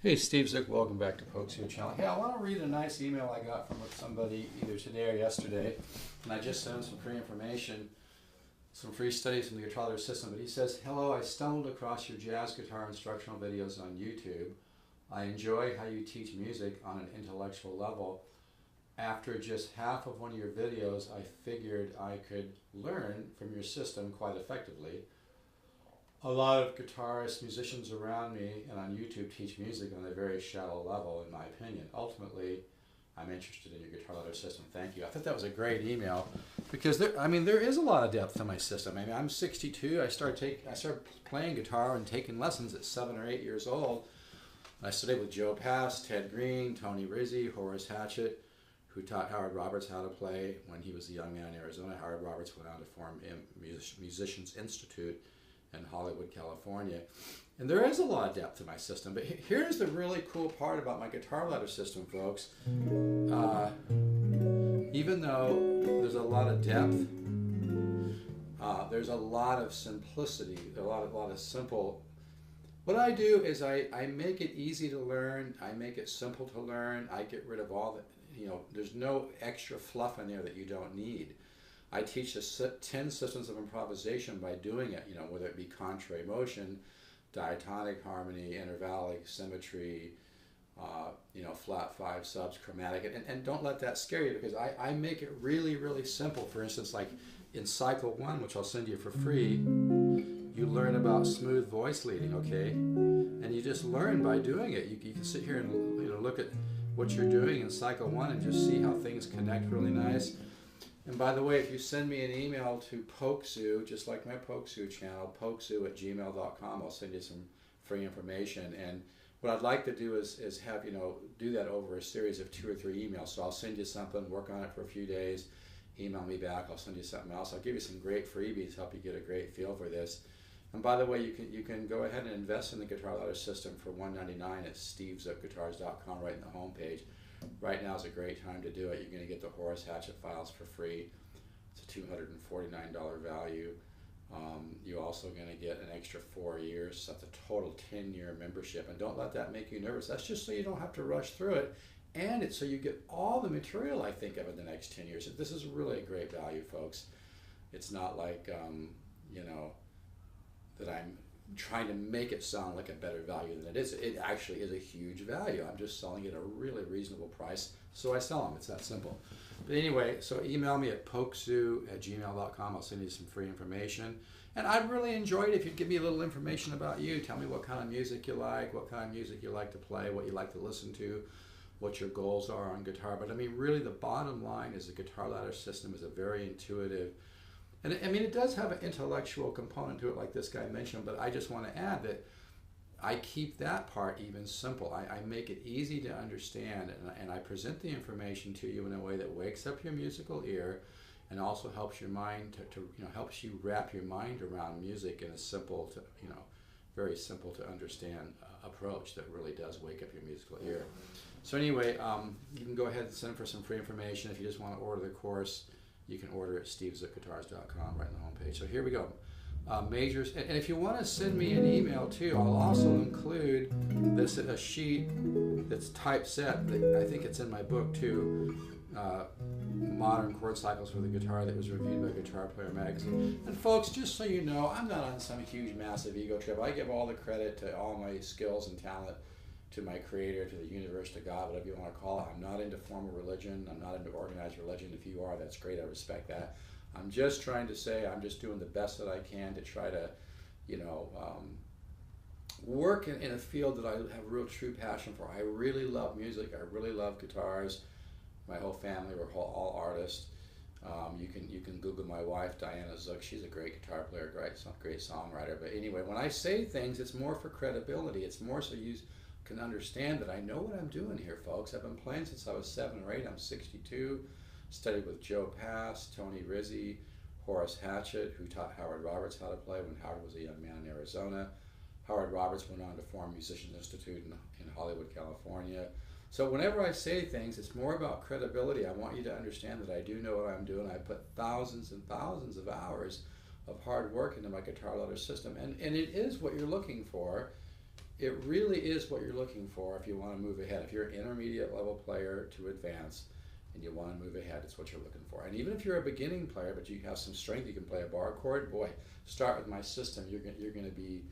Hey, Steve Zick, welcome back to polkzoo channel. Hey, I want to read a nice email I got from somebody either today or yesterday, and I just sent him some free information, some free studies from the guitar leader system. But he says, "Hello, I stumbled across your jazz guitar instructional videos on YouTube. I enjoy how you teach music on an intellectual level. After just half of one of your videos, I figured I could learn from your system quite effectively. A lot of guitarists, musicians around me and on YouTube teach music on a very shallow level, in my opinion. Ultimately, I'm interested in your guitar leader system. Thank you." I thought that was a great email because there is a lot of depth to my system. I mean, I'm 62. I started playing guitar and taking lessons at 7 or 8 years old. I studied with Joe Pass, Ted Green, Tony Rizzi, Horace Hatchet, who taught Howard Roberts how to play when he was a young man in Arizona. Howard Roberts went on to form Musicians Institute in Hollywood, California. And there is a lot of depth to my system, but here's the really cool part about my guitar ladder system, folks. Even though there's a lot of depth, there's a lot of simplicity, a lot of simple. What I do is I make it easy to learn, I make it simple to learn, I get rid of all the, there's no extra fluff in there that you don't need. I teach the 10 systems of improvisation by doing it, whether it be contrary motion, diatonic harmony, intervallic, symmetry, flat 5 subs, chromatic, and don't let that scare you because I make it really, really simple. For instance, like in cycle 1, which I'll send you for free, you learn about smooth voice leading, okay? And you just learn by doing it. You can sit here and look at what you're doing in cycle 1 and just see how things connect really nice. And by the way, if you send me an email to polkzoo, just like my polkzoo channel, polkzoo@gmail.com, I'll send you some free information. And what I'd like to do is have, do that over a series of 2 or 3 emails. So I'll send you something, work on it for a few days, email me back, I'll send you something else. I'll give you some great freebies to help you get a great feel for this. And by the way, you can go ahead and invest in the guitar ladder system for $199 at stevezookguitars.com right in the homepage. Right now is a great time to do it. You're going to get the Horace Hatchet Files for free. It's a $249 value. You're also going to get an extra 4 years. So that's a total 10-year membership. And don't let that make you nervous. That's just so you don't have to rush through it. And it's so you get all the material I think of in the next 10 years. This is really a great value, folks. It's not like, that I'm trying to make it sound like a better value than it is. It actually is a huge value. I'm just selling it at a really reasonable price, so I sell them. It's that simple. But anyway, so email me at polkzoo@gmail.com. I'll send you some free information. And I'd really enjoy it if you'd give me a little information about you. Tell me what kind of music you like, what kind of music you like to play, what you like to listen to, what your goals are on guitar. But I mean, really the bottom line is the guitar ladder system is a very intuitive, and I mean, it does have an intellectual component to it like this guy mentioned, but I just want to add that I keep that part even simple. I make it easy to understand, and I present the information to you in a way that wakes up your musical ear and also helps your mind helps you wrap your mind around music in a simple to, very simple to understand approach that really does wake up your musical ear. So anyway, you can go ahead and send for some free information. If you just want to order the course, you can order it at stevezookguitars.com right on the homepage. So here we go. Majors, and if you want to send me an email too, I'll also include a sheet that's typeset. That I think it's in my book too. Modern chord cycles for the guitar that was reviewed by Guitar Player magazine. And folks, just so you know, I'm not on some huge massive ego trip. I give all the credit to all my skills and talent to my creator, to the universe, to God, whatever you want to call it. I'm not into formal religion. I'm not into organized religion. If you are, that's great. I respect that. I'm just trying to say I'm just doing the best that I can to try to, work in a field that I have real true passion for. I really love music. I really love guitars. My whole family, we're all artists. You can Google my wife, Diana Zook. She's a great guitar player, great songwriter. But anyway, when I say things, it's more for credibility. It's more so you can understand that I know what I'm doing here, folks. I've been playing since I was 7 or 8. I'm 62. Studied with Joe Pass, Tony Rizzi, Horace Hatchet, who taught Howard Roberts how to play when Howard was a young man in Arizona. Howard Roberts went on to form Musicians Institute in Hollywood, California. So whenever I say things, it's more about credibility. I want you to understand that I do know what I'm doing. I put thousands and thousands of hours of hard work into my guitar ladder system, and it is what you're looking for. it really is what you're looking for if you want to move ahead. If you're an intermediate level player to advance and you want to move ahead, it's what you're looking for. And even if you're a beginning player but you have some strength, you can play a bar chord, boy, start with my system. You're going to be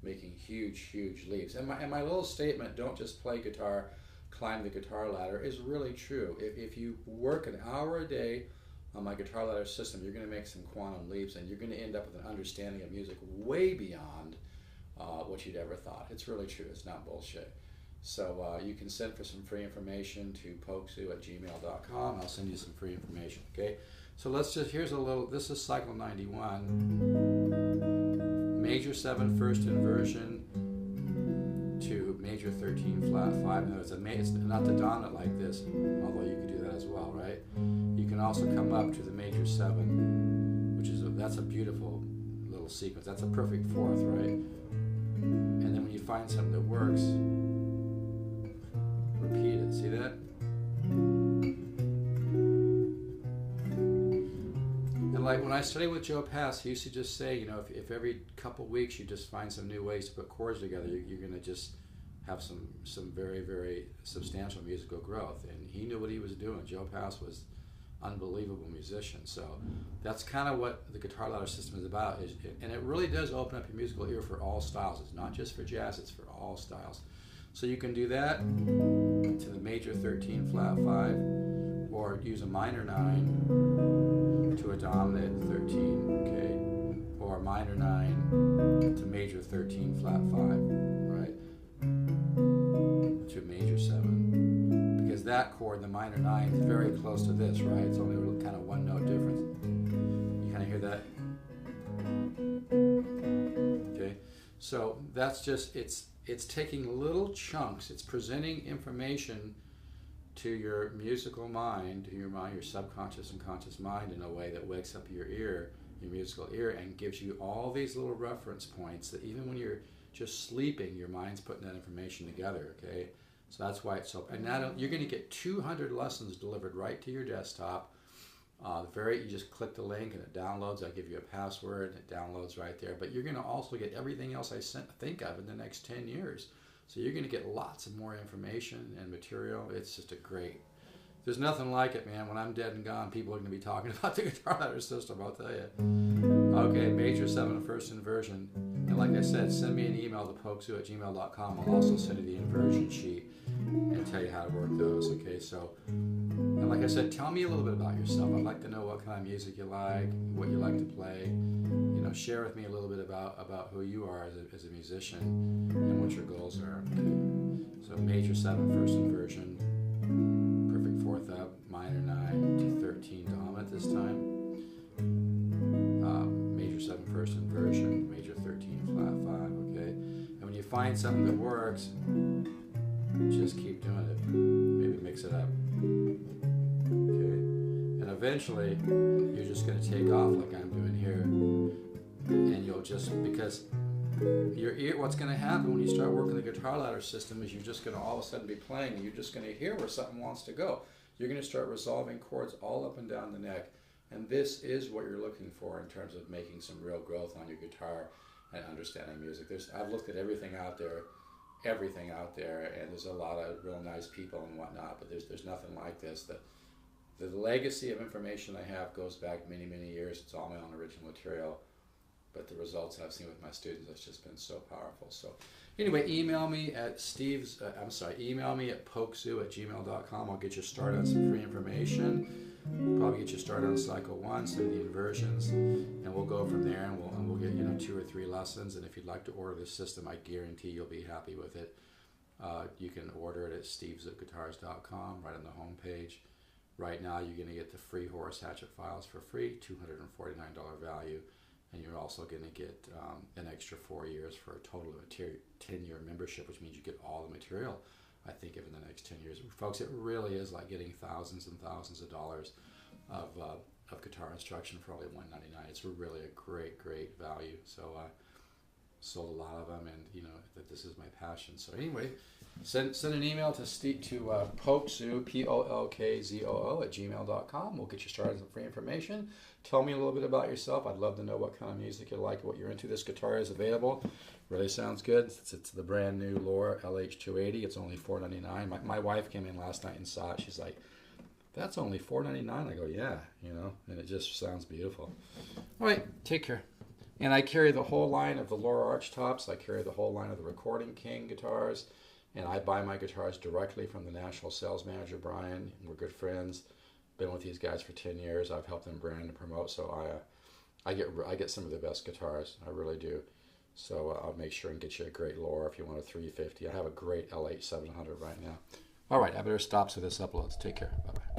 making huge leaps. And my little statement, don't just play guitar, climb the guitar ladder, is really true. If you work an hour a day on my guitar ladder system, you're going to make some quantum leaps, and you're going to end up with an understanding of music way beyond what you'd ever thought. It's really true. It's not bullshit. So you can send for some free information to polkzoo@gmail.com. I'll send you some free information, okay? So here's a little, this is cycle 91, major 7 first inversion to major 13 flat 5. No, it's not the dominant like this, although you could do that as well, right? You can also come up to the major 7, which is, that's a beautiful little sequence. That's a perfect fourth, right? And then when you find something that works, repeat it. See that? And like when I studied with Joe Pass, he used to just say, you know, if every couple weeks you just find some new ways to put chords together, you're going to just have some very substantial musical growth. And he knew what he was doing. Joe Pass was unbelievable musician. So that's kind of what the guitar ladder system is about. And it really does open up your musical ear for all styles. It's not just for jazz, it's for all styles. So you can do that to the major 13 flat 5, or use a minor 9 to a dominant 13, okay? Or minor 9 to major 13 flat 5, right? To major 7. Because that chord, the minor 9, is very close to this, right? It's only a little kind of one note difference. You kind of hear that? Okay? So that's just, it's taking little chunks. It's presenting information to your musical mind, to your mind, your subconscious and conscious mind, in a way that wakes up your ear, your musical ear, and gives you all these little reference points that even when you're just sleeping, your mind's putting that information together, okay? So that's why it's so, and now you're going to get 200 lessons delivered right to your desktop. You just click the link and it downloads. I give you a password and it downloads right there. But you're going to also get everything else I think of in the next 10 years. So you're going to get lots of more information and material. It's just there's nothing like it, man. When I'm dead and gone, people are going to be talking about the guitar ladder system, I'll tell you. Okay, major 7 first inversion. And like I said, send me an email to polkzoo@gmail.com. I'll also send you the inversion sheet and tell you how to work those, okay? So, and like I said, tell me a little bit about yourself. I'd like to know what kind of music you like, what you like to play. You know, share with me a little bit about who you are as a musician and what your goals are. Okay? So major 7 first inversion, perfect fourth up, minor 9 to 13 dominant this time. Major 7 first inversion, major 13 flat 5, okay? And when you find something that works, just keep doing it. Maybe mix it up. Okay? And eventually, you're just going to take off like I'm doing here. And you'll just, because your ear, what's going to happen when you start working the guitar ladder system is you're just going to all of a sudden be playing and you're just going to hear where something wants to go. You're going to start resolving chords all up and down the neck. And this is what you're looking for in terms of making some real growth on your guitar and understanding music. I've looked at everything out there, and there's a lot of real nice people and whatnot, but there's nothing like this. The legacy of information I have goes back many years. It's all my own original material, but the results I've seen with my students, it's just been so powerful. So anyway, email me at polkzoo@gmail.com. I'll get you started on some free information. Probably get you started on cycle 1, some of the inversions, and we'll go from there, and we'll get 2 or 3 lessons. And if you'd like to order this system, I guarantee you'll be happy with it. You can order it at stevesguitars.com right on the home page. Right now, you're going to get the free Horace Hatchet Files for free, $249 value, and you're also going to get an extra 4 years for a total of a 10-year membership, which means you get all the material I think of in the next 10 years. Folks, it really is like getting thousands and thousands of dollars of guitar instruction for only $199. It's really a great value. So I sold a lot of them, and that this is my passion. So anyway, Send an email to polkzoo, polkzoo @gmail.com. We'll get you started with some free information. Tell me a little bit about yourself. I'd love to know what kind of music you like, what you're into. This guitar is available. Really sounds good. It's the brand new Lore LH280. It's only $4.99. My wife came in last night and saw it. She's like, "That's only $4.99." I go, "Yeah, and it just sounds beautiful." All right, take care. And I carry the whole line of the Lore Archtops. I carry the whole line of the Recording King guitars. And I buy my guitars directly from the national sales manager, Brian. We're good friends. Been with these guys for 10 years. I've helped them brand and promote. So I get some of the best guitars. I really do. So I'll make sure and get you a great Lore if you want a 350. I have a great LH 700 right now. All right, I better stop so this uploads. Take care. Bye-bye.